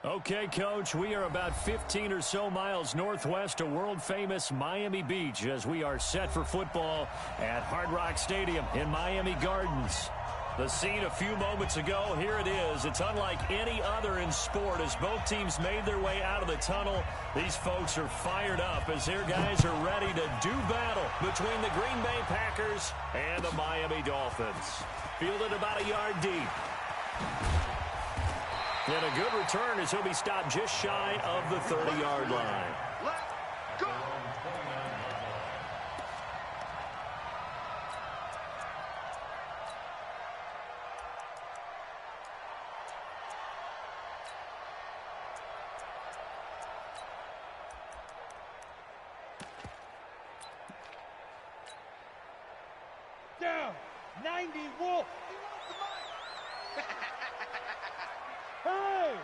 Okay, Coach, we are about 15 or so miles northwest of world-famous Miami Beach as we are set for football at Hard Rock Stadium in Miami Gardens. The scene a few moments ago, here it is. It's unlike any other in sport as both teams made their way out of the tunnel. These folks are fired up as their guys are ready to do battle between the Green Bay Packers and the Miami Dolphins. Fielded about a yard deep. And a good return as he'll be stopped just shy of the 30-yard line. Let's go! Down, 90 Wolf. Hey!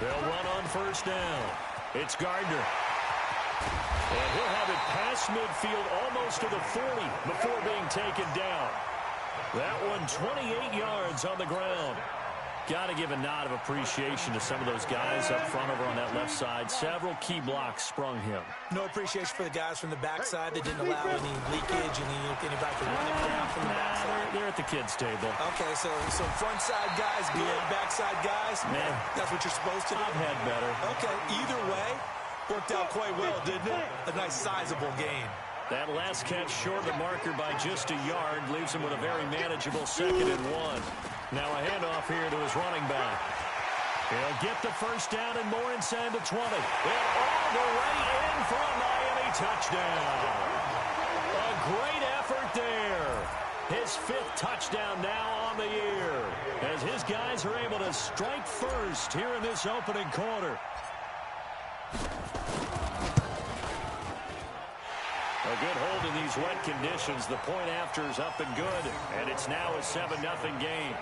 They'll run on first down. It's Gardner. And he'll have it past midfield almost to the 40 before being taken down. That one 28 yards on the ground. Got to give a nod of appreciation to some of those guys up front over on that left side. Several key blocks sprung him. No appreciation for the guys from the backside that didn't allow any leakage and anybody to run it down from the backside. They're at the kids' table. Okay, so front side guys good, backside guys, man, that's what you're supposed to do. I've had better. Okay, either way, worked out quite well, didn't it? A nice sizable gain. That last catch short of the marker by just a yard leaves him with a very manageable 2nd and 1. Now a handoff here to his running back. He'll get the first down and more inside the 20. And all the way in for a Miami touchdown. A great effort there. His 5th touchdown now on the year as his guys are able to strike first here in this opening quarter. A good hold in these wet conditions. The point after is up and good, and it's now a 7-0 game.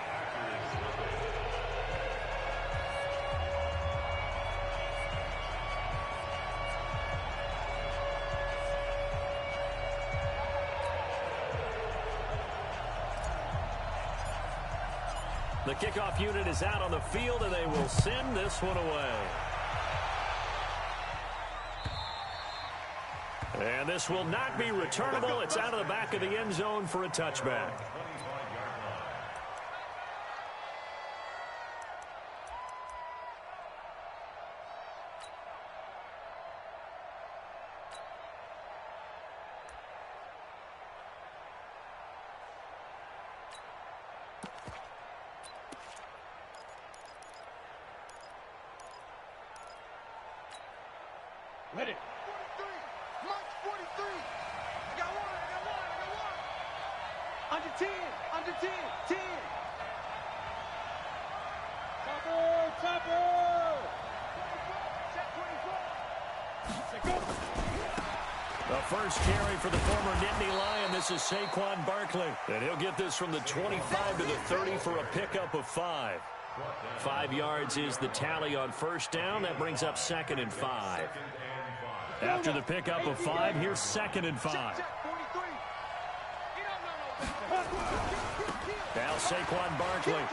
The kickoff unit is out on the field, and they will send this one away. And this will not be returnable. It's out of the back of the end zone for a touchback. Ready. 43. March 43. I got one. Under 10. 10. Chopper. Check 24. The first carry for the former Nittany Lion. This is Saquon Barkley. And he'll get this from the 25 to the 30 for a pickup of 5. 5 yards is the tally on first down. That brings up 2nd and 5. After the pickup of 5, here's 2nd and 5. Now Saquon Barkley.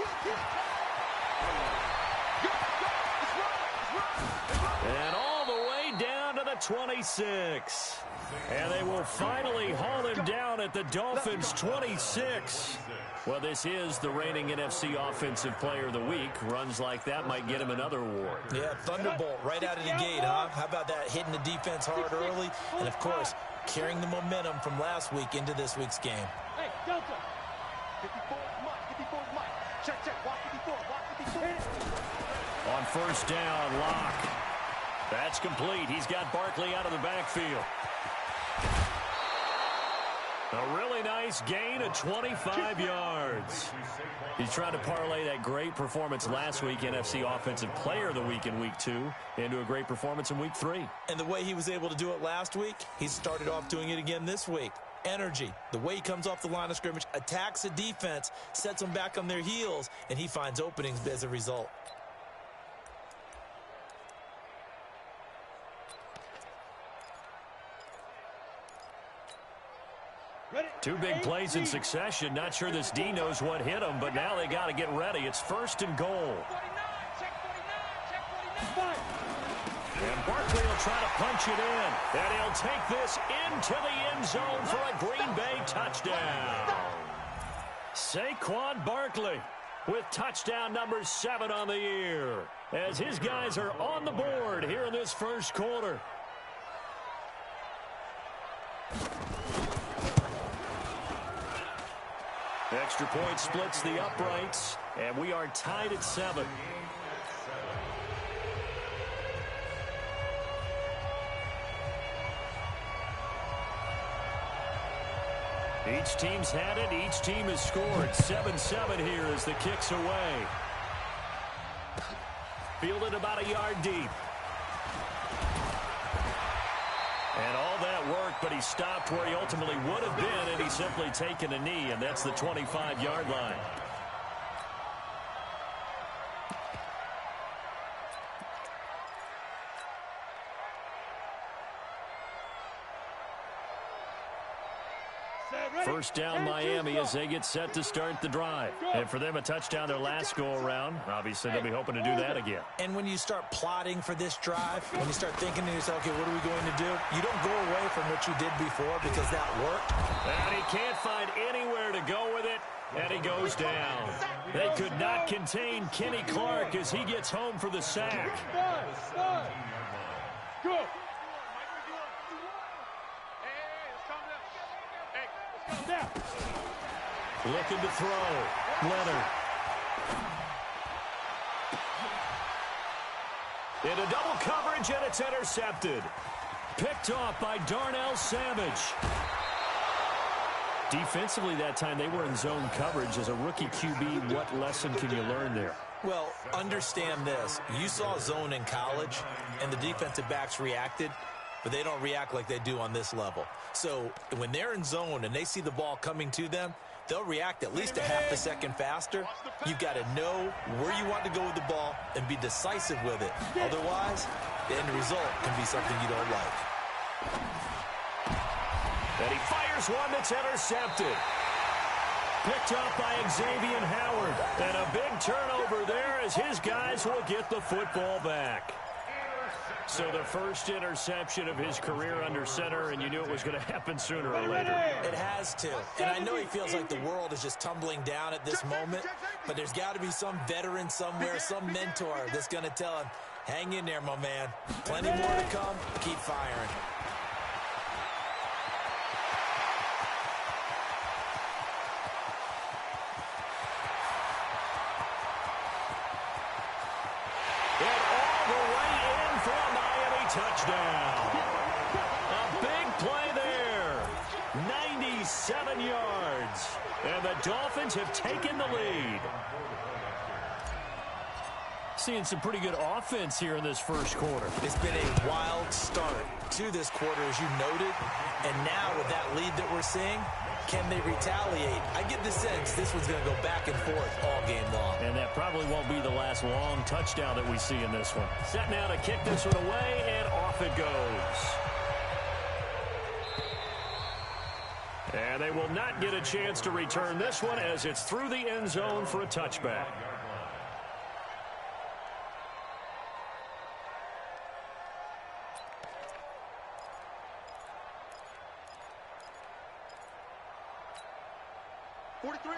And all the way down to the 26. And they will finally haul him down at the Dolphins' 26. Well, this is the reigning NFC Offensive Player of the Week. Runs like that might get him another award. Yeah, thunderbolt right out of the gate, huh? How about that, hitting the defense hard early? And, of course, carrying the momentum from last week into this week's game. Hey, Delta. 54 Mike. Check. Walk 54. On first down, Locke. That's complete. He's got Barkley out of the backfield. A really nice gain of 25 yards. He's trying to parlay that great performance last week, NFC Offensive Player of the Week in Week 2, into a great performance in Week 3. And the way he was able to do it last week, he started off doing it again this week. Energy, the way he comes off the line of scrimmage, attacks the defense, sets them back on their heels, and he finds openings as a result. Ready. Two big plays in succession. Not sure this D knows what hit him, but now they got to get ready. It's 1st and goal. And Barkley will try to punch it in. And he'll take this into the end zone for a Green Bay touchdown. Saquon Barkley with touchdown number 7 on the year, as his guys are on the board here in this first quarter. Extra point splits the uprights, and we are tied at 7. Each team's had it. Each team has scored. 7-7 here as the kick's away. Fielded about a yard deep. And all that worked, but he stopped where he ultimately would have been, and he's simply taken a knee, and that's the 25-yard line. First down Miami as they get set to start the drive. And for them, a touchdown their last go-around. Obviously, they'll be hoping to do that again. And when you start plotting for this drive, when you start thinking to yourself, okay, what are we going to do? You don't go away from what you did before because that worked. And he can't find anywhere to go with it, and he goes down. They could not contain Kenny Clark as he gets home for the sack. Go. Looking to throw. Leonard. Into double coverage, and it's intercepted. Picked off by Darnell Savage. Defensively that time, they were in zone coverage. As a rookie QB, what lesson can you learn there? Well, understand this. You saw zone in college, and the defensive backs reacted, but they don't react like they do on this level. So when they're in zone and they see the ball coming to them, they'll react at least a half a second faster. You've got to know where you want to go with the ball and be decisive with it. Otherwise, the end result can be something you don't like. And he fires one that's intercepted. Picked up by Xavier Howard. And a big turnover there as his guys will get the football back. So the first interception of his career under center, and you knew it was going to happen sooner or later. It has to. And I know he feels like the world is just tumbling down at this moment, but there's got to be some veteran somewhere, some mentor that's going to tell him, hang in there, my man. Plenty more to come. Keep firing. Touchdown. A big play there. 97 yards. And the Dolphins have taken the lead. Seeing some pretty good offense here in this first quarter. It's been a wild start to this quarter, as you noted. And now with that lead that we're seeing, can they retaliate? I get the sense this one's going to go back and forth all game long. And that probably won't be the last long touchdown that we see in this one. Set now to kick this one away, and off it goes. And they will not get a chance to return this one as it's through the end zone for a touchback.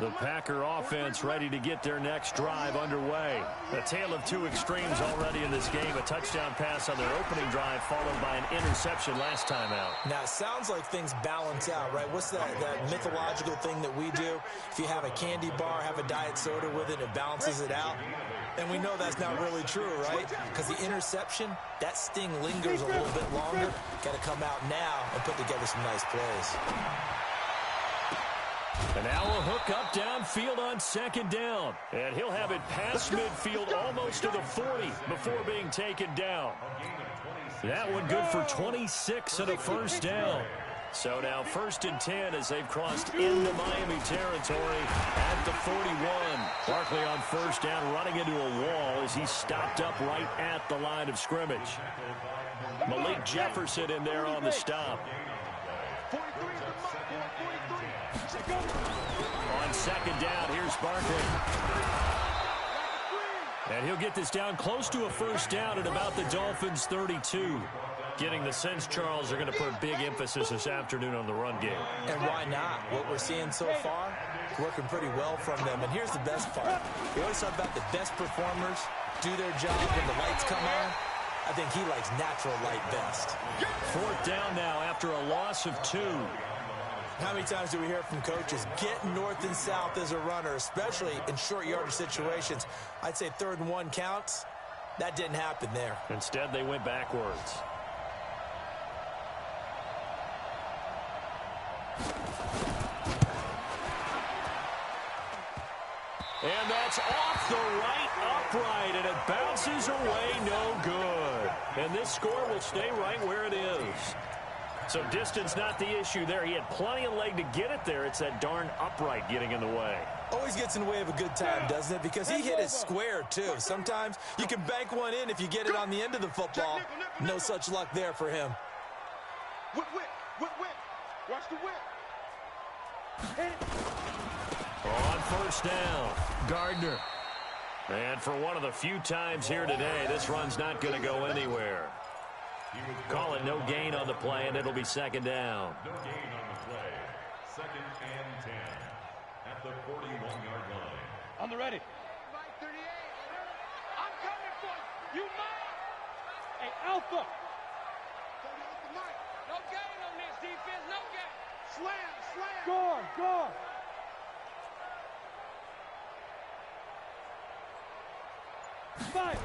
The Packer offense ready to get their next drive underway. A tale of two extremes already in this game. A touchdown pass on their opening drive followed by an interception last time out. Now, it sounds like things balance out, right? What's that mythological thing that we do? If you have a candy bar, have a diet soda with it, it balances it out. And we know that's not really true, right? Because the interception, that sting lingers a little bit longer. Got to come out now and put together some nice plays. And now a hook up downfield on second down. And he'll have it past midfield almost to the 40 before being taken down. That one good for 26 and a first down. So now 1st and 10 as they've crossed into Miami territory at the 41. Barkley on first down running into a wall as he stopped up right at the line of scrimmage. Malik Jefferson in there on the stop. 43 is the mark, boy. 43. On second down, here's Barkley. And he'll get this down close to a first down at about the Dolphins' 32. Getting the sense, Charles, are going to put big emphasis this afternoon on the run game. And why not? What we're seeing so far, working pretty well from them. And here's the best part. We always talk about the best performers do their job when the lights come on. I think he likes natural light best. Fourth down now after a loss of 2. How many times do we hear from coaches, get north and south as a runner, especially in short yardage situations? I'd say 3rd and 1 counts. That didn't happen there. Instead, they went backwards. And that's off the right upright, and it bounces away no good. And this score will stay right where it is. So distance not the issue there. He had plenty of leg to get it there. It's that darn upright getting in the way. Always gets in the way of a good time, doesn't it? Because he hit it square, too. Sometimes you can bank one in if you get it on the end of the football. No such luck there for him. Whip. Watch the whip. On first down, Gardner. And for one of the few times here today, this run's not going to go anywhere. Call it no gain on the play, and it'll be second down. No gain on the play. 2nd and 10 at the 41-yard line. On the ready. Mike 38. I'm coming for you. You mine. Hey, Alpha. 38 to Mike. No gain on this defense, no gain. Slam. Guard. Five.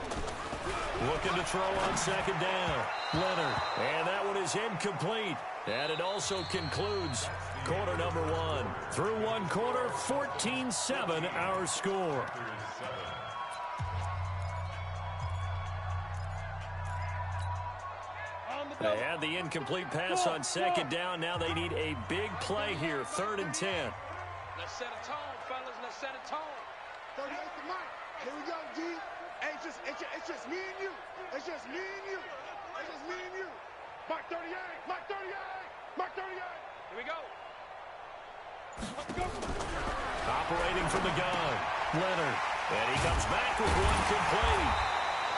Looking to throw on second down. Leonard. And that one is incomplete. And it also concludes quarter number 1. Through one quarter, 14-7 our score. They had the incomplete pass on second down. Now they need a big play here. 3rd and 10. Let's set a tone, fellas. Let's set a tone. 38 to Mike. Here we go, G. Hey, it's just me and you. It's just me and you. Mike 38. Mike 38. Here we go. Operating from the gun, Leonard. And he comes back with one complete.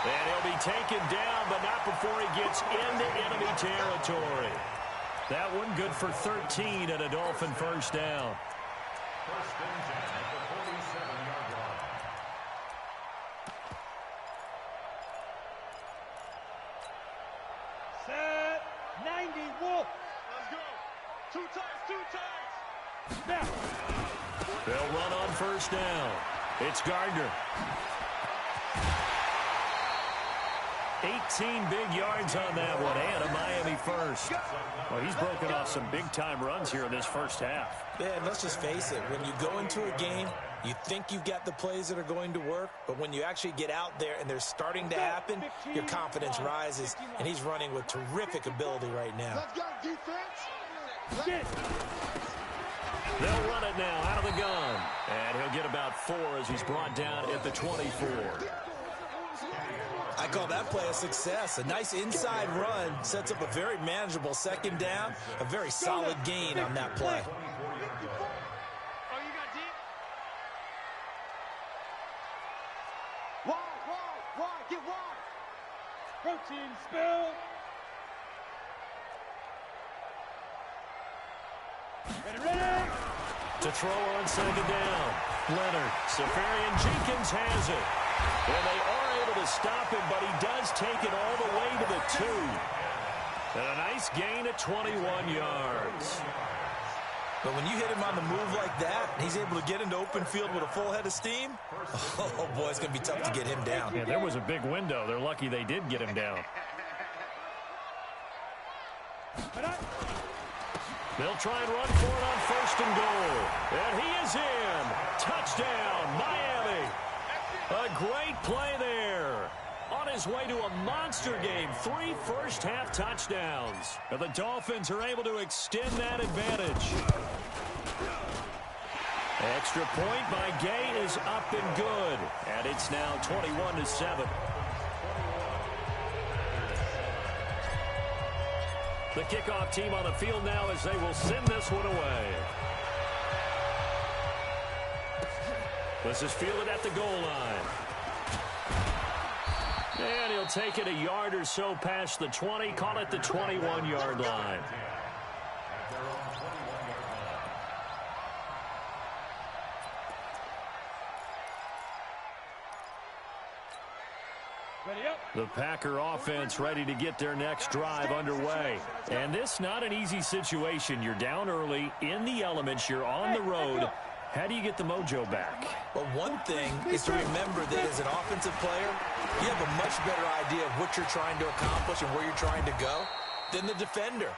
And he'll be taken down, but not before he gets into enemy territory. That one good for 13 and a Dolphin first down. First and 10 at the 47-yard line. Set. 90 Wolf. Let's go. Two times. Snap. They'll run on first down. It's Gardner. 18 big yards on that one, and a Miami first. Well, he's broken off some big-time runs here in this first half. Yeah, and let's just face it. When you go into a game, you think you've got the plays that are going to work, but when you actually get out there and they're starting to happen, your confidence rises, and he's running with terrific ability right now. Let's go, defense. Get. They'll run it now out of the gun, and he'll get about 4 as he's brought down at the 24. I call that play a success. A nice inside run sets up a very manageable second down, a very solid gain on that play. Oh, you got deep? Wide, get wide. Protein spill. Ready. To throw on second down, Leonard. Safarian Jenkins has it. And they are able to stop him, but he does take it all the way to the 2. And a nice gain at 21 yards. But when you hit him on the move like that, he's able to get into open field with a full head of steam, oh, boy, it's going to be tough to get him down. Yeah, there was a big window. They're lucky they did get him down. They'll try and run for it on first and goal. And he is in. Touchdown, Miami. A great play there. On his way to a monster game, 3 first-half touchdowns. And the Dolphins are able to extend that advantage. Extra point by Gay is up and good. And it's now 21-7. The kickoff team on the field now as they will send this one away. This is fielded at the goal line. And he'll take it a yard or so past the 20, call it the 21-yard line. The Packer offense ready to get their next drive underway. And this not an easy situation. You're down early, in the elements, you're on the road. How do you get the mojo back? Well, one thing is to remember that as an offensive player, you have a much better idea of what you're trying to accomplish and where you're trying to go than the defender.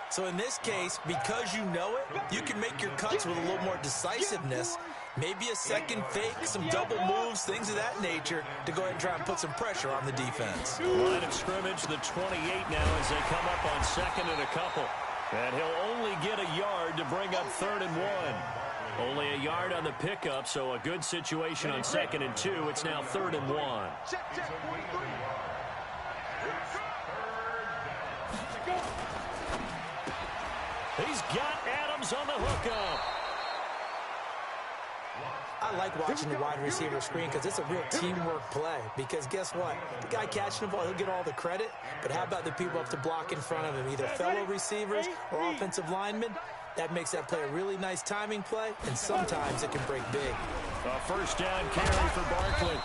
So in this case, because you know it, you can make your cuts with a little more decisiveness. Maybe a second fake, some double moves, things of that nature to go ahead and try and put some pressure on the defense. Line of scrimmage, the 28 now as they come up on second and a couple. And he'll only get a yard to bring up 3rd and 1. Only a yard on the pickup, so a good situation on 2nd and 2. It's now 3rd and 1. He's got Adams on the hookup. I like watching the wide receiver screen because it's a real teamwork play. Because guess what? The guy catching the ball, he'll get all the credit. But how about the people up to block in front of him, either fellow receivers or offensive linemen? That makes that play a really nice timing play, and sometimes it can break big. A first down carry for Barkley.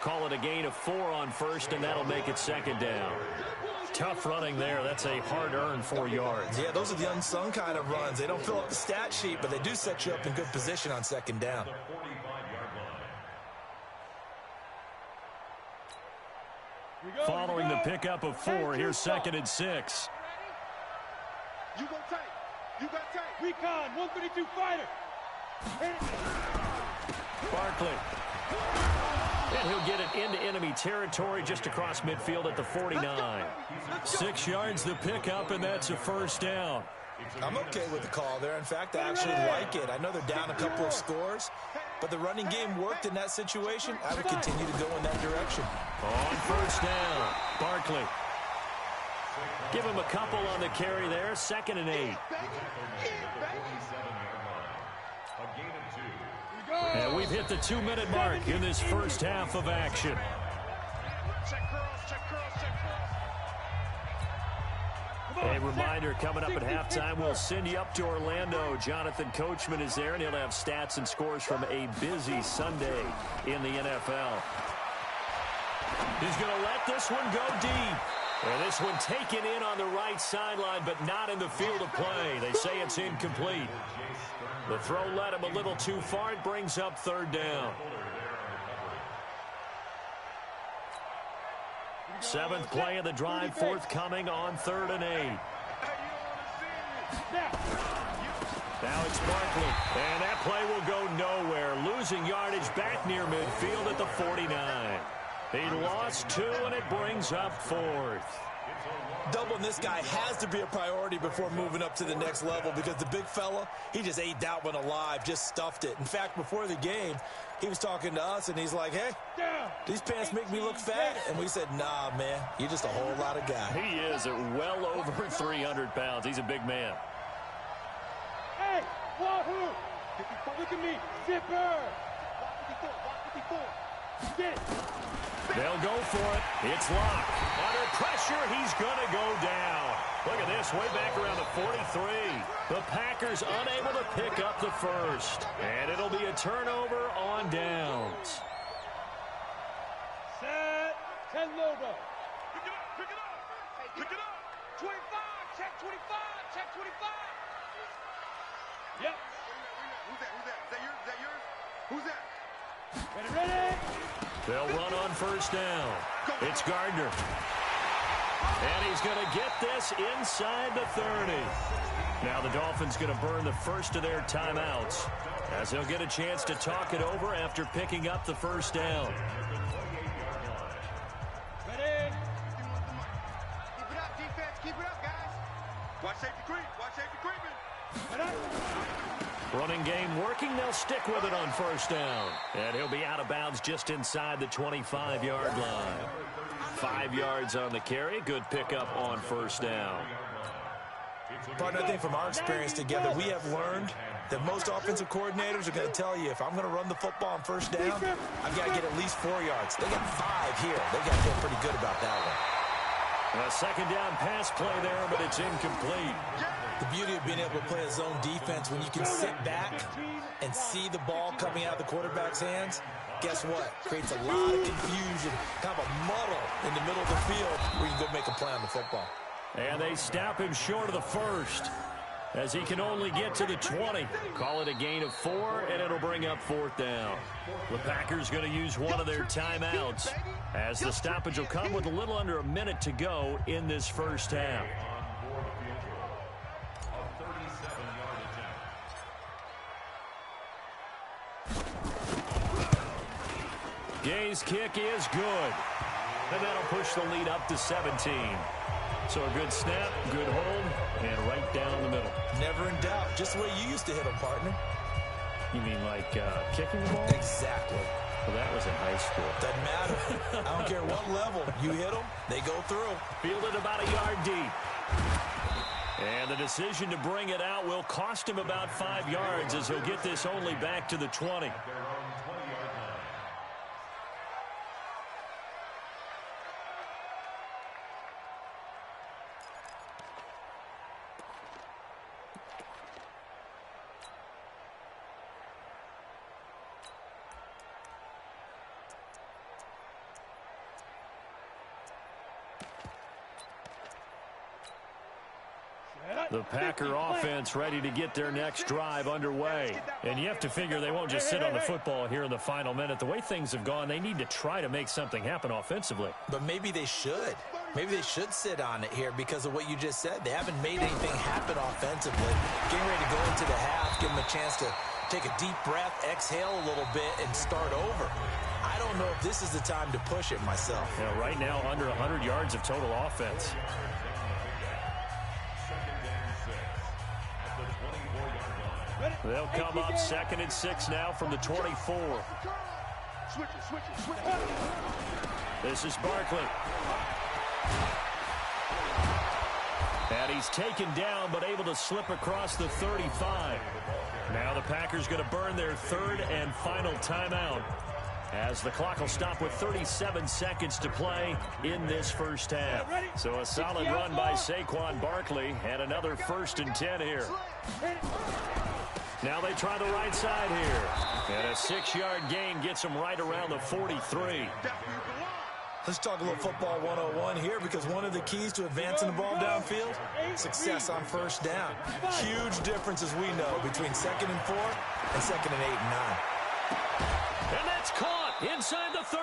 Call it a gain of 4 on first, and that'll make it 2nd down. Tough running there. That's a hard-earned 4 yards. Yeah, those are the unsung kind of runs. They don't fill up the stat sheet, but they do set you up in good position on 2nd down. Following the pickup of 4, here's 2nd and 6. You go tight. You got tight. Recon, 132 fighter. Barkley. And he'll get it into enemy territory just across midfield at the 49. 6 yards the pickup, and that's a first down. I'm okay with the call there. In fact, I actually like it. I know they're down a couple of scores, but the running game worked in that situation. I would continue to go in that direction. On first down, Barkley. Give him a couple on the carry there. 2nd and 8. And we've hit the 2-minute mark in this first half of action. A reminder, coming up at halftime, we'll send you up to Orlando. Jonathan Coachman is there, and he'll have stats and scores from a busy Sunday in the NFL. He's going to let this one go deep. And this one taken in on the right sideline, but not in the field of play. They say it's incomplete. The throw led him a little too far. It brings up 3rd down. 7th play of the drive forthcoming on 3rd and 8. Now it's Barkley, and that play will go nowhere. Losing yardage back near midfield at the 49. He lost 2, and it brings up 4th. Doubling this guy has to be a priority before moving up to the next level because the big fella, he just ate that one alive, just stuffed it. In fact, before the game, he was talking to us, and he's like, hey, these pants make me look fat. And we said, nah, man, you're just a whole lot of guy. He is at well over 300 pounds. He's a big man. Hey, wahoo! Look at me, zipper! Get it! They'll go for it. It's locked. Under pressure, he's going to go down. Look at this, way back around the 43. The Packers unable to pick up the first. And it'll be a turnover on downs. Set, Ted Lobo. Pick it up, pick it up. Pick it up. 25, check 25, check 25. Yep. Who's that? Is that yours? Who's that? Ready? They'll run on first down. It's Gardner. And he's going to get this inside the 30. Now the Dolphins going to burn the first of their timeouts as they'll get a chance to talk it over after picking up the first down. Ready? Keep it up, defense. Keep it up, guys. Watch safety creep. Watch safety creeping. Ready? Running game working. looking, they'll stick with it on first down. And he'll be out of bounds just inside the 25-yard line. 5 yards on the carry. Good pickup on first down. Partner, I think from our experience together, we have learned that most offensive coordinators are going to tell you, if I'm going to run the football on first down, I've got to get at least 4 yards. They got 5 here. They've got to feel pretty good about that one. A second down pass play there, but it's incomplete. The beauty of being able to play a zone defense, when you can sit back and see the ball coming out of the quarterback's hands, guess what? Creates a lot of confusion, kind of a muddle in the middle of the field where you can go make a play on the football. And they stop him short of the first, as he can only get to the 20. Call it a gain of 4, and it'll bring up fourth down. The Packers going to use one of their timeouts, as the stoppage will come with a little under a minute to go in this first half. Gay's kick is good, and that'll push the lead up to 17. So a good snap, good hold, and right down the middle. Never in doubt. Just the way you used to hit them, partner. You mean like kicking the ball? Exactly. Well, that was in high school. Doesn't matter. I don't care what level. You hit them, they go through. Fielded about a yard deep. And the decision to bring it out will cost him about 5 yards, as he'll get this only back to the 20. The Packer offense ready to get their next drive underway. And you have to figure they won't just sit on the football here in the final minute. The way things have gone, they need to try to make something happen offensively. But maybe they should. Maybe they should sit on it here because of what you just said. They haven't made anything happen offensively. Getting ready to go into the half, give them a chance to take a deep breath, exhale a little bit, and start over. I don't know if this is the time to push it myself. Yeah, right now, under 100 yards of total offense. They'll come up 2nd and 6 now from the 24. This is Barkley. And he's taken down, but able to slip across the 35. Now the Packers going to burn their 3rd and final timeout, as the clock will stop with 37 seconds to play in this first half. So a solid run by Saquon Barkley, and another 1st and 10 here. Now they try the right side here. And a 6-yard gain gets them right around the 43. Let's talk a little football 101 here, because one of the keys to advancing the ball downfield, success on first down. Huge differences, we know, between 2nd and 4 and 2nd and 8 and 9. And that's caught inside the 30.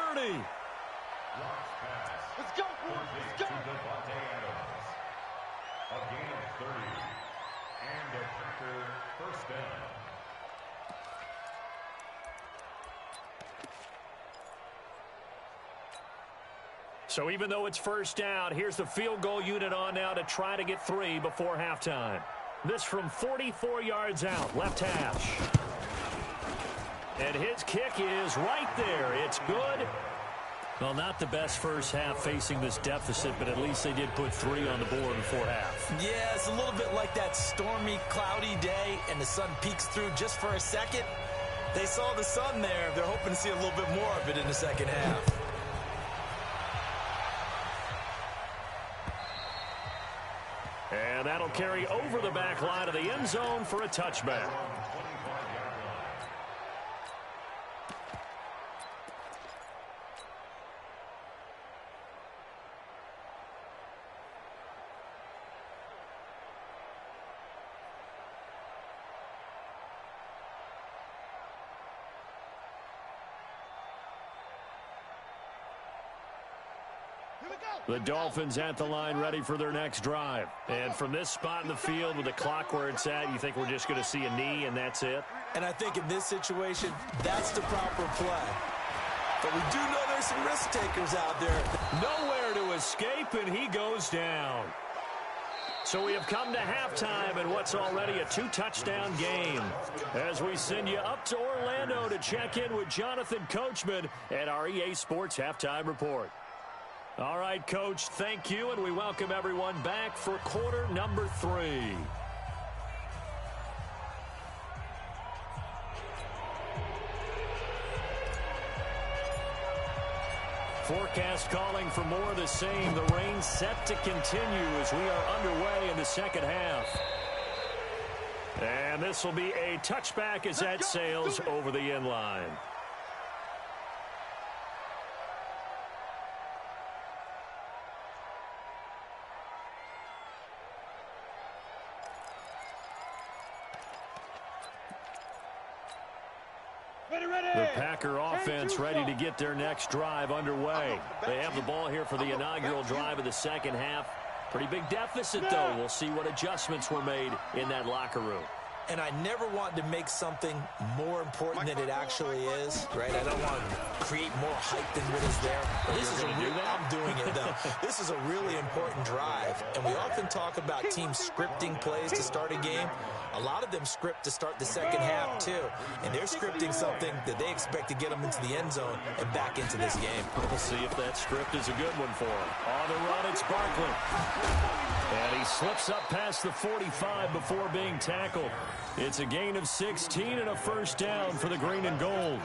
Let's go, let's go. A gain of 30. And a Packer first down. So even though it's first down, here's the field goal unit on now to try to get 3 before halftime. This from 44 yards out, left hash. And his kick is right there. It's good. Well, not the best first half facing this deficit, but at least they did put 3 on the board before half. Yeah, it's a little bit like that stormy, cloudy day, and the sun peeks through just for a second. They saw the sun there. They're hoping to see a little bit more of it in the second half. And that'll carry over the back line of the end zone for a touchback. The Dolphins at the line, ready for their next drive. And from this spot in the field with the clock where it's at, you think we're just going to see a knee and that's it? And I think in this situation, that's the proper play. But we do know there's some risk takers out there. Nowhere to escape, and he goes down. So we have come to halftime in what's already a 2-touchdown game as we send you up to Orlando to check in with Jonathan Coachman at our EA Sports Halftime Report. All right, Coach, thank you, and we welcome everyone back for quarter number 3. Forecast calling for more of the same. The rain set to continue as we are underway in the second half. And this will be a touchback as that sails over the end line. The Packer offense ready to get their next drive underway. They have the ball here for the inaugural drive of the second half. Pretty big deficit, though. We'll see what adjustments were made in that locker room. And I never want to make something more important than it actually is, right? I don't want to create more hype than what is there. This is I'm doing it, though. This is a really important drive. And we often talk about teams scripting plays to start a game. A lot of them script to start the second half, too. And they're scripting something that they expect to get them into the end zone and back into this game. We'll see if that script is a good one for him. On the run, it's Barkley. And he slips up past the 45 before being tackled. It's a gain of 16 and a first down for the green and gold.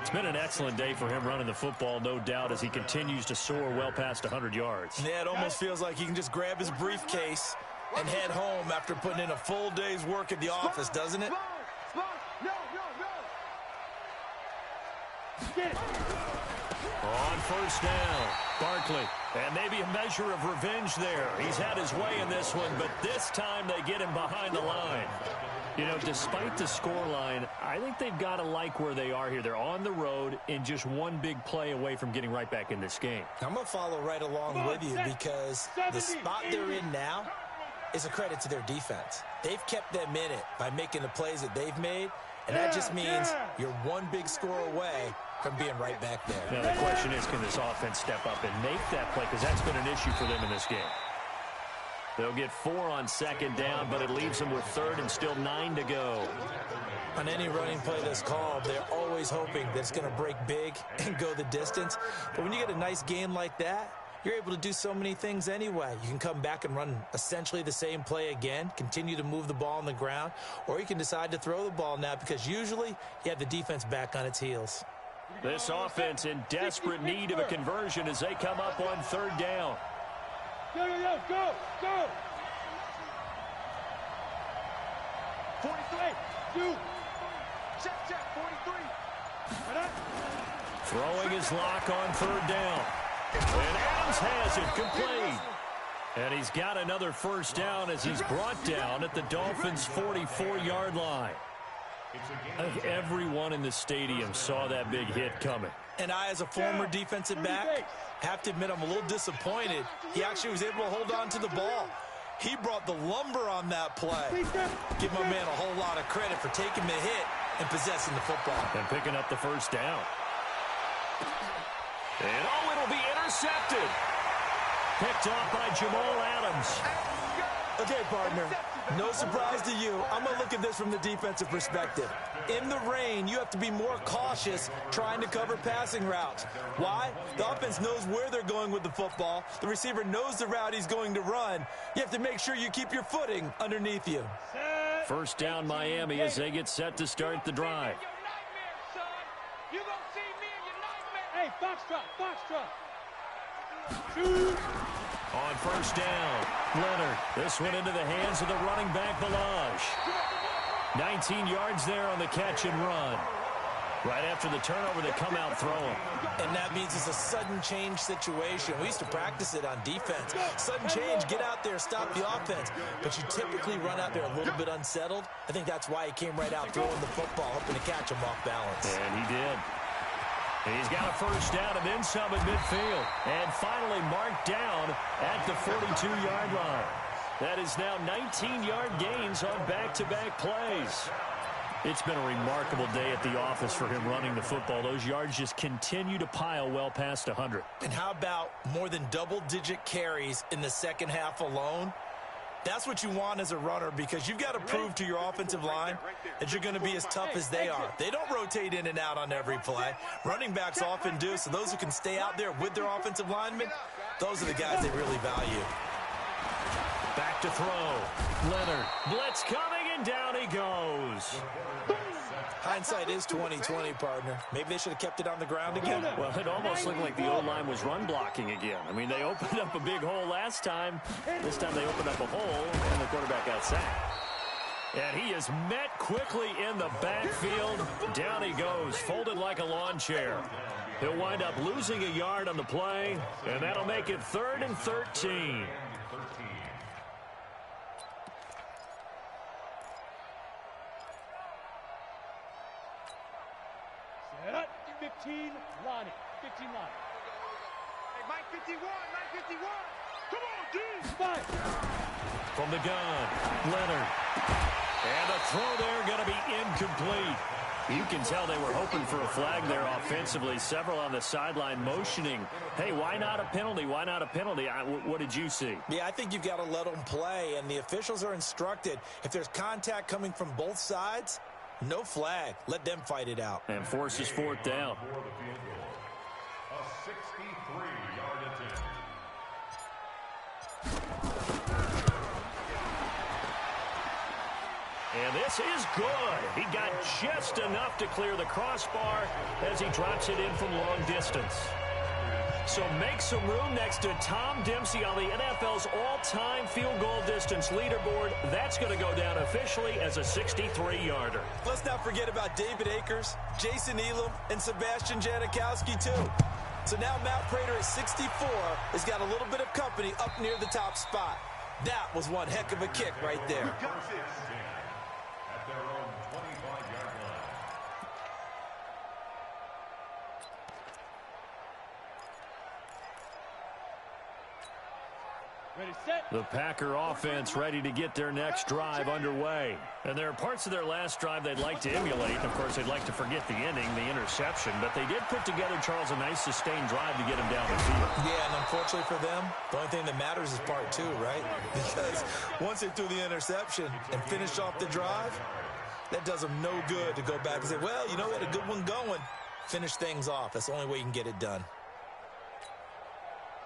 It's been an excellent day for him running the football, no doubt, as he continues to soar well past 100 yards. Yeah, it almost feels like he can just grab his briefcase and head home after putting in a full day's work at the office, doesn't it? On first down, Barkley. And maybe a measure of revenge there. He's had his way in this one, but this time they get him behind the line. You know, despite the scoreline, I think they've got to like where they are here. They're on the road and just one big play away from getting right back in this game. I'm going to follow right along with you because the spot they're in now is a credit to their defense. They've kept them in it by making the plays that they've made, and that just means you're one big score away from being right back there. Now, the question is, can this offense step up and make that play? Because that's been an issue for them in this game. They'll get 4 on second down, but it leaves them with third and still 9 to go. On any running play that's called, they're always hoping that it's going to break big and go the distance. But when you get a nice gain like that, you're able to do so many things anyway. You can come back and run essentially the same play again, continue to move the ball on the ground, or you can decide to throw the ball now because usually you have the defense back on its heels. This offense in desperate need of a conversion as they come up on third down. Go! 43. 2. Check, 43. Throwing his lock on third down. And Adams has it complete. And he's got another first down as he's brought down at the Dolphins' 44-yard line. I think everyone in the stadium saw that big hit coming. And I, as a former defensive back, have to admit I'm a little disappointed. He actually was able to hold on to the ball. He brought the lumber on that play. Give my man a whole lot of credit for taking the hit and possessing the football. And picking up the first down. And, it'll be intercepted. Picked off by Jamal Adams. Okay, partner, no surprise to you. I'm going to look at this from the defensive perspective. In the rain, you have to be more cautious trying to cover passing routes. Why? The offense knows where they're going with the football. The receiver knows the route he's going to run. You have to make sure you keep your footing underneath you. First down, Miami, as they get set to start the drive. You gonna see me in your nightmare. Hey, Foxtrot. Shoot. On first down, Leonard. This one into the hands of the running back, Balaj. 19 yards there on the catch and run. Right after the turnover, they come out throwing. And that means it's a sudden change situation. We used to practice it on defense. Sudden change, get out there, stop the offense. But you typically run out there a little bit unsettled. I think that's why he came right out throwing the football, hoping to catch him off balance. And he did. He's got a first down and then some at midfield. And finally marked down at the 42-yard line. That is now 19-yard gains on back-to-back plays. It's been a remarkable day at the office for him running the football. Those yards just continue to pile well past 100. And how about more than double-digit carries in the second half alone? That's what you want as a runner because you've got to prove to your offensive line that you're going to be as tough as they are. They don't rotate in and out on every play. Running backs often do, so those who can stay out there with their offensive linemen, those are the guys they really value. Back to throw. Leonard. Blitz coming, and down he goes. Hindsight is 20/20, partner. Maybe they should have kept it on the ground again. Well, it almost looked like the O-line was run blocking again. I mean, they opened up a big hole last time. This time they opened up a hole, and the quarterback got sacked. And he is met quickly in the backfield. Down he goes, folded like a lawn chair. He'll wind up losing a yard on the play, and that'll make it 3rd and 13. Set. 15, Lonnie. 15, Lonnie. Hey, Mike 51, Mike 51. Come on, D. Five. From the gun, Leonard. And the throw there going to be incomplete. You can tell they were hoping for a flag there offensively. Several on the sideline motioning, hey, why not a penalty? Why not a penalty? What did you see? Yeah, I think you've got to let them play, and the officials are instructed. If there's contact coming from both sides, no flag. Let them fight it out. And forces 4th down. A 63-yard attempt. And this is good. He got just enough to clear the crossbar as he drops it in from long distance. So make some room next to Tom Dempsey on the NFL's all-time field goal distance leaderboard. That's going to go down officially as a 63-yarder. Let's not forget about David Akers, Jason Elam, and Sebastian Janikowski, too. So now Matt Prater at 64 has got a little bit of company up near the top spot. That was one heck of a kick right there. At their own 25-yard line. Ready, set. The Packer offense ready to get their next drive underway. And there are parts of their last drive they'd like to emulate. Of course, they'd like to forget the inning, the interception. But they did put together, Charles, a nice sustained drive to get him down the field. Yeah, and unfortunately for them, the only thing that matters is part 2, right? Because once they threw the interception and finished off the drive, that does them no good to go back and say, well, you know, we had a good one going. Finish things off. That's the only way you can get it done.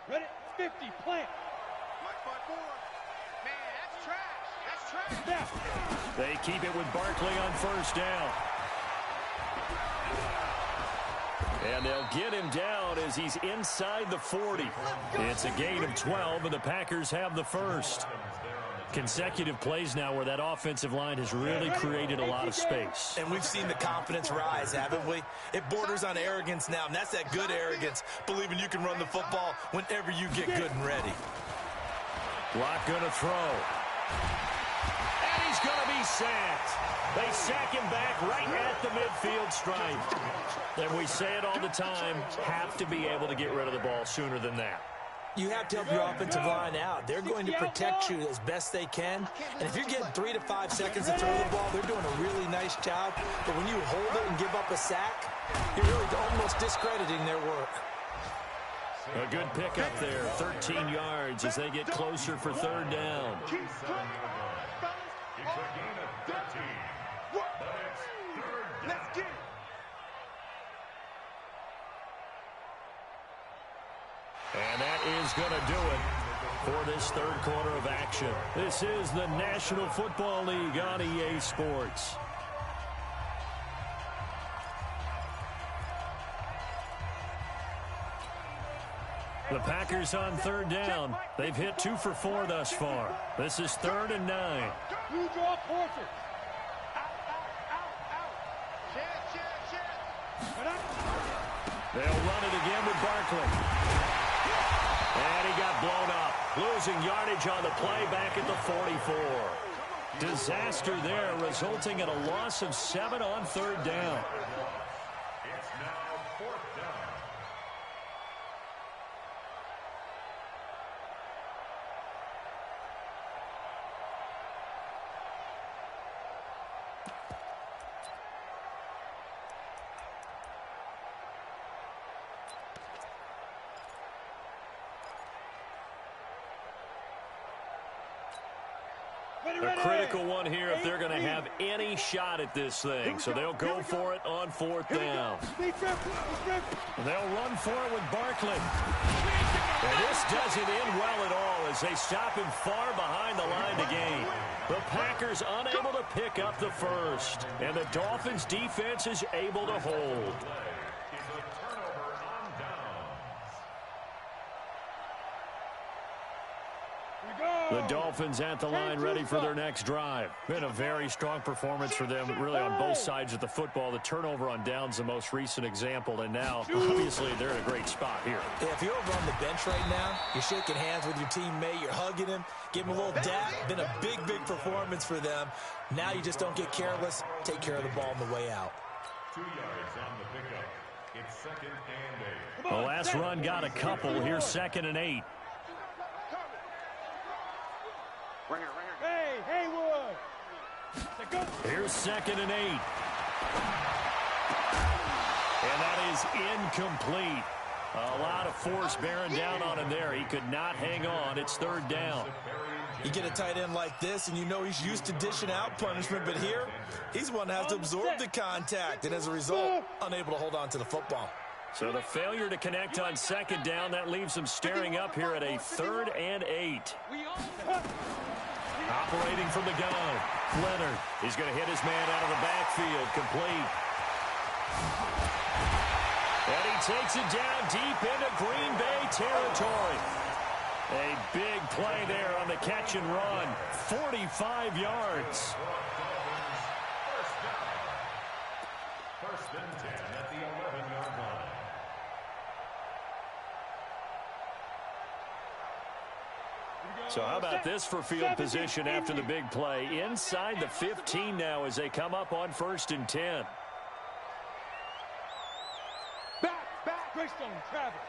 Ready, 50, plant. Man, that's trash. That's trash. Snap. They keep it with Barkley on 1st down. And they'll get him down as he's inside the 40. It's a gain of 12, and the Packers have the first. Consecutive plays now where that offensive line has really created a lot of space. And we've seen the confidence rise, haven't we? It borders on arrogance now, and that's that good arrogance, believing you can run the football whenever you get good and ready. Block going to throw. And he's going to be sacked. They sack him back right at the midfield stripe. And we say it all the time, have to be able to get rid of the ball sooner than that. You have to help your offensive line out. They're going to protect you as best they can. And if you're getting 3 to 5 seconds to throw the ball, they're doing a really nice job. But when you hold it and give up a sack, you're really almost discrediting their work. A good pickup there, 13 yards as they get closer for 3rd down. It's a gain of 13. But it's 3rd down. Let's get it. And that is going to do it for this 3rd quarter of action. This is the National Football League on EA Sports. The Packers on 3rd down. They've hit 2 for 4 thus far. This is 3rd and 9. You draw horses. They'll run it again with Barkley. And he got blown up. Losing yardage on the play back at the 44. Disaster there, resulting in a loss of 7 on 3rd down. It's now 4th down. A critical one here if they're going to have any shot at this thing. So they'll go for it on 4th down. And they'll run for it with Barkley. And this doesn't end well at all as they stop him far behind the line to gain. The Packers unable to pick up the first. And the Dolphins defense is able to hold. The Dolphins at the line ready for their next drive. Been a very strong performance for them, really on both sides of the football. The turnover on downs the most recent example, and now, obviously, they're in a great spot here. Yeah, if you're over on the bench right now, you're shaking hands with your teammate, you're hugging him, giving him a little dap. Been a big, big performance for them. Now you just don't get careless. Take care of the ball on the way out. 2 yards on the pickup. It's 2nd and 8. The last run got a couple. Here's 2nd and 8. Hey, Haywood. Here's 2nd and 8. And that is incomplete. A lot of force bearing down on him there. He could not hang on. It's 3rd down. You get a tight end like this, and you know he's used to dishing out punishment, but here, he's one that has to absorb the contact, and as a result, unable to hold on to the football. So the failure to connect on 2nd down, that leaves him staring up here at a 3rd and 8. Operating from the gun, Leonard. He's going to hit his man out of the backfield, complete. And he takes it down deep into Green Bay territory. A big play there on the catch and run. 45 yards. First and 10 at the 11-yard line. So how about this for field position after the big play? Inside the 15 now as they come up on 1st and 10. Back, Greystone, travel.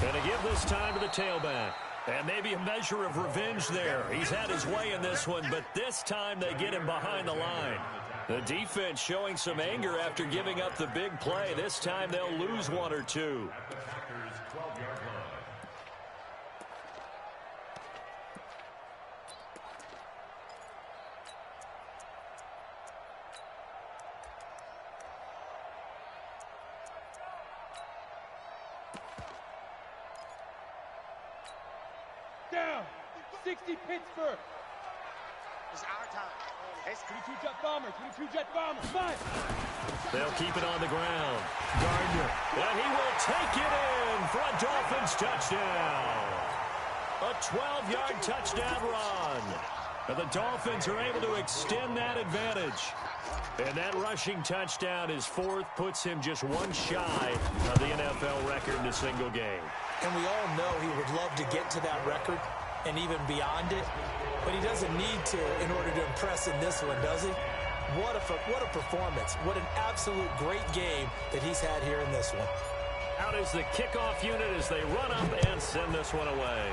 Going to give this time to the tailback. And maybe a measure of revenge there. He's had his way in this one, but this time they get him behind the line. The defense showing some anger after giving up the big play. This time they'll lose 1 or 2. At the Packers' 12-yard line. Down. 60 Pittsburgh. It's our time. 22 jet bomber. 22 jet bomber. 5. They'll keep it on the ground. Gardner. And he will take it in for a Dolphins touchdown. A 12-yard touchdown run. And the Dolphins are able to extend that advantage. And that rushing touchdown is 4th, puts him just 1 shy of the NFL record in a single game. And we all know he would love to get to that record and even beyond it, but he doesn't need to in order to impress in this one, does he? What a performance. What an absolute great game that he's had here in this one. Out is the kickoff unit as they run up and send this one away.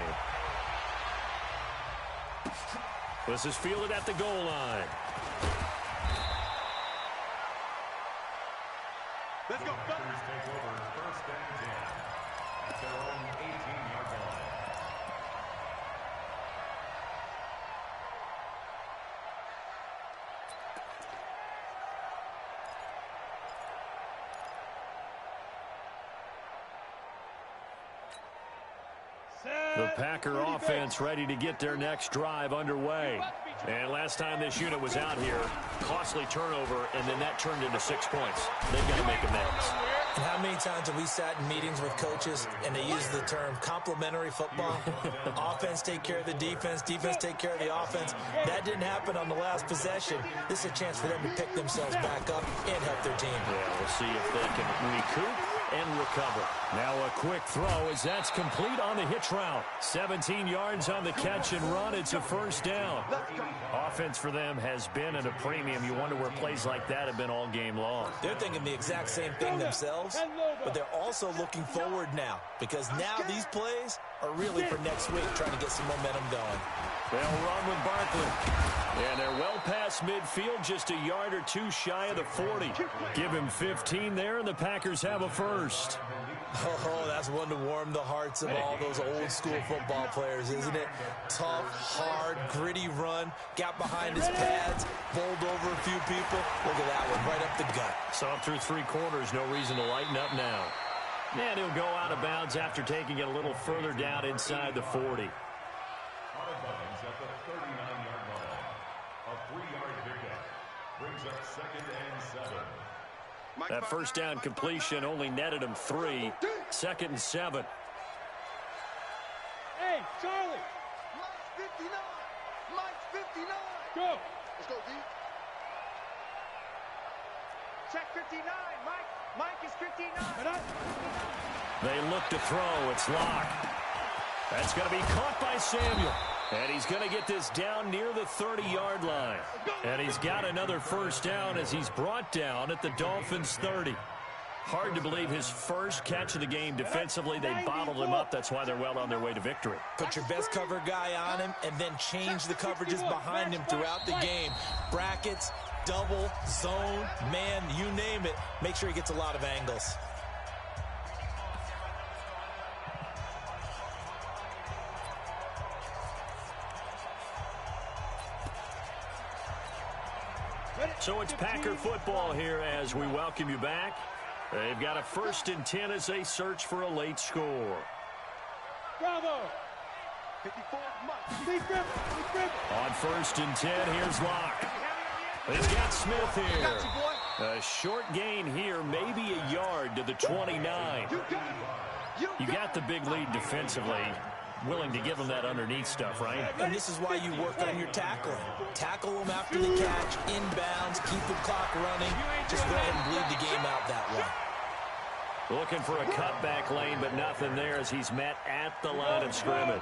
This is fielded at the goal line. Let's go. Packers take over 1st and 10 at their own 18-yard line. The Packer offense ready to get their next drive underway. And last time this unit was out here, costly turnover, and then that turned into 6 points. They've got to make amends. And how many times have we sat in meetings with coaches and they use the term complementary football? Offense take care of the defense, defense take care of the offense. That didn't happen on the last possession. This is a chance for them to pick themselves back up and help their team. Yeah, we'll see if they can recoup and recover. Now a quick throw as that's complete on the hitch route. 17 yards on the catch and run. It's a 1st down. Offense for them has been at a premium. You wonder where plays like that have been all game long. They're thinking the exact same thing themselves, but they're also looking forward now because now these plays are really for next week, trying to get some momentum going. They'll run with Barkley. And they're well past midfield, just a yard or 2 shy of the 40. Give him 15 there, and the Packers have a 1st. Oh, that's one to warm the hearts of all those old-school football players, isn't it? Tough, hard, gritty run, got behind his pads, bowled over a few people. Look at that one, right up the gut. So up through 3 quarters, no reason to lighten up now. And he'll go out of bounds after taking it a little further down inside the 40. Out of bounds at the 39-yard line. A 3-yard pickup brings up 2nd and 7. That first down completion only netted him 3. 2nd and 7. Hey, Charlie. Mike's 59. Mike's 59. Go. Let's go, D. Check 59. Mike is 59. They look to throw. It's locked. That's going to be caught by Samuel. And he's going to get this down near the 30-yard line. And he's got another first down as he's brought down at the Dolphins' 30. Hard to believe his first catch of the game defensively. They bottled him up. That's why they're well on their way to victory. Put your best cover guy on him and then change the coverages behind him throughout the game. Brackets, double, zone, man, you name it. Make sure he gets a lot of angles. So it's Packer football here as we welcome you back. They've got a 1st and 10 as they search for a late score. Bravo. 54, Mike. Big grip. Big grip. On 1st and 10, here's Locke. They've got Smith here. A short gain here, maybe a yard to the 29. You got the big lead defensively. Willing to give them that underneath stuff, right? And this is why you work on your tackling. Tackle them after the catch, inbounds, keep the clock running. Just go ahead and bleed the game out that way. Looking for a cutback lane, but nothing there as he's met at the line of scrimmage.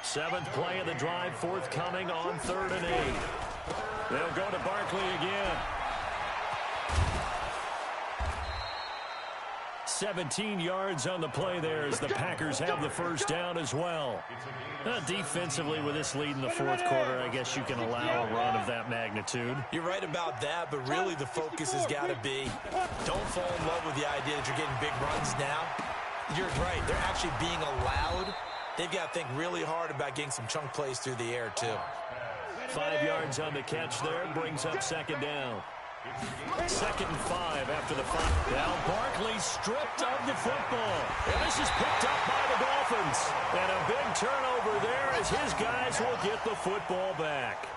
7th play of the drive forthcoming on 3rd and 8. They'll go to Barkley again. 17 yards on the play there as the Packers have the first down as well. Defensively with this lead in the 4th quarter, I guess you can allow a run of that magnitude. You're right about that, but really the focus has got to be don't fall in love with the idea that you're getting big runs now. You're right. They're actually being allowed. They've got to think really hard about getting some chunk plays through the air, too. 5 yards on the catch there brings up 2nd down. 2nd and 5 after the 5. Now Barkley stripped of the football. And this is picked up by the Dolphins. And a big turnover there as his guys will get the football back.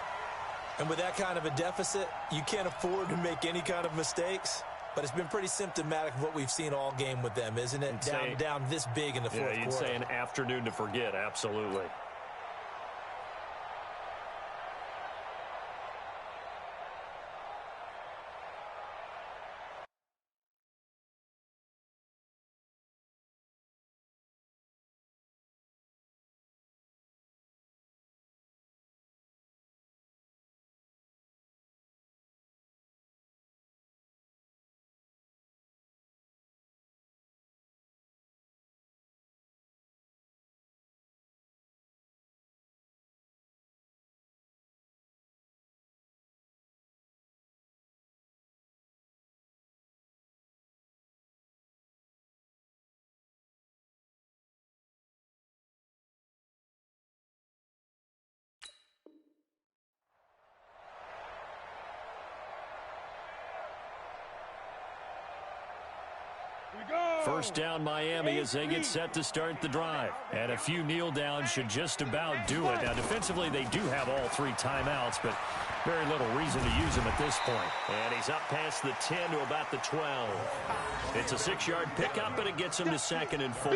And with that kind of a deficit, you can't afford to make any kind of mistakes. But it's been pretty symptomatic of what we've seen all game with them, isn't it? Down this big in the 4th quarter. Yeah, you'd say an afternoon to forget, absolutely. First down Miami as they get set to start the drive. And a few kneel downs should just about do it. Now defensively they do have all 3 timeouts, but very little reason to use them at this point. And he's up past the 10 to about the 12. It's a 6-yard pickup, and it gets him to 2nd and 4.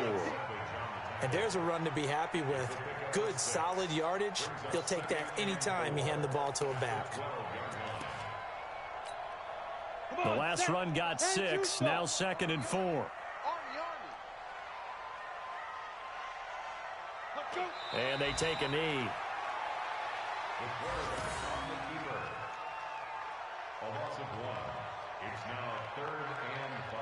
And there's a run to be happy with. Good, solid yardage. He'll take that anytime you hand the ball to a back. The last run got 6, now 2nd and 4. And they take a knee. A loss of 1. It's now 3rd and 5.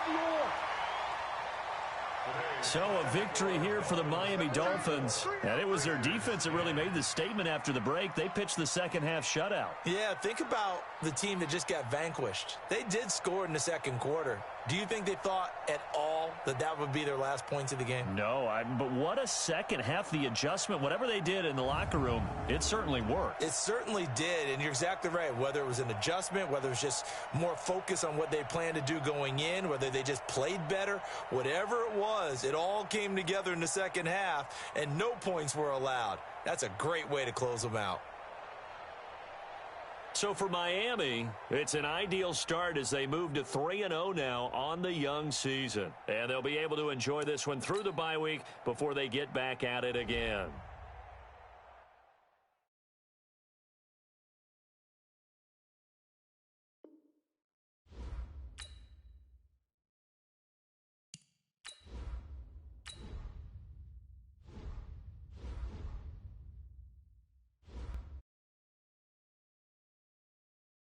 floor. So a victory here for the Miami Dolphins. And it was their defense that really made the statement after the break. They pitched the second half shutout. Yeah, think about the team that just got vanquished. They did score in the second quarter. Do you think they thought at all that that would be their last points of the game? No, but what a second half. The adjustment, whatever they did in the locker room, it certainly worked. It certainly did, and you're exactly right. Whether it was an adjustment, whether it was just more focus on what they planned to do going in, whether they just played better, whatever it was, it all came together in the second half, and no points were allowed. That's a great way to close them out. So for Miami, it's an ideal start as they move to 3-0 now on the young season. And they'll be able to enjoy this one through the bye week before they get back at it again.